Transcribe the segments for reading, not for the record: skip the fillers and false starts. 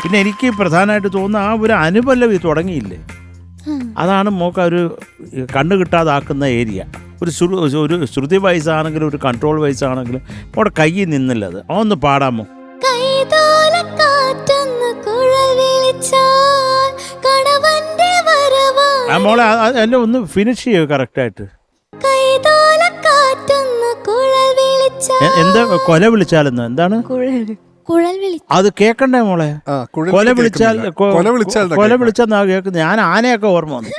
പിന്നെ എനിക്ക് പ്രധാനമായിട്ട് തോന്നുന്ന ആ ഒരു അനുപല്ലവി തുടങ്ങിയില്ലേ, അതാണ് മോക്ക ഒരു കണ്ണു കിട്ടാതാക്കുന്ന ഏരിയ. ഒരു ശ്രുതി വയസ്സാണെങ്കിലും ഒരു കൺട്രോൾ വയസ്സാണെങ്കിലും മോടെ കയ്യിൽ നിന്നില്ല. അത് ഒന്ന് പാടാമോ? ആ മോളെ എല്ലാം ഒന്ന് ഫിനിഷ് ചെയ്യോ കറക്റ്റായിട്ട്. എന്താ കൊല വിളിച്ചാലെന്നോ എന്താണ് അത് കേക്കണ്ടേ മോളെ? കൊല വിളിച്ചാൽ കേൾക്കുന്നത്. ഞാൻ ആനയൊക്കെ ഓർമ്മ വന്നു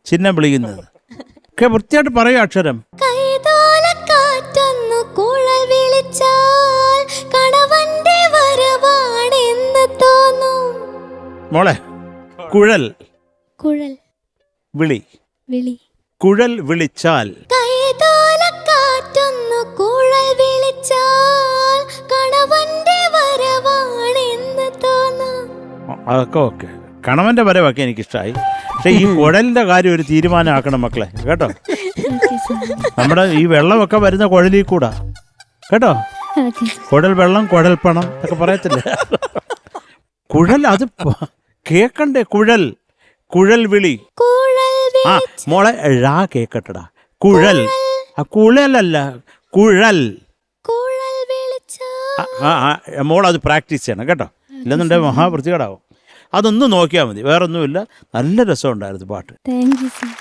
ചിഹ്നം വിളിക്കുന്നത് ഒക്കെ വൃത്തിയായിട്ട് പറയൂ അക്ഷരം. മോളെ കുഴൽ വിളി, കുഴൽ വിളിച്ചാൽ അതൊക്കെ ഓക്കെ. കണവന്റെ വരവൊക്കെ എനിക്കിഷ്ടമായി. പക്ഷെ ഈ കുഴലിന്റെ കാര്യം ഒരു തീരുമാനമാക്കണം മക്കളെ, കേട്ടോ. നമ്മുടെ ഈ വെള്ളമൊക്കെ വരുന്ന കുഴലിൽ കൂടാ, കേട്ടോ. കുഴൽ വെള്ളം കുഴൽ പണം ഒക്കെ പറയത്തില്ലേ. കുഴൽ അത് കേക്കണ്ടേ? കുഴൽ വിളി. ആ മോളെ ഴാ കേക്കട്ടടാ. കുഴൽ, ആ കുഴലല്ല കുഴൽ. മോളത് പ്രാക്ടീസ് ചെയ്യണം കേട്ടോ, ഇല്ലെന്നുണ്ടെങ്കിൽ മഹാവൃത്തികേടാവും. അതൊന്നും നോക്കിയാൽ മതി, വേറൊന്നുമില്ല. നല്ല രസമുണ്ടായിരുന്നു പാട്ട്.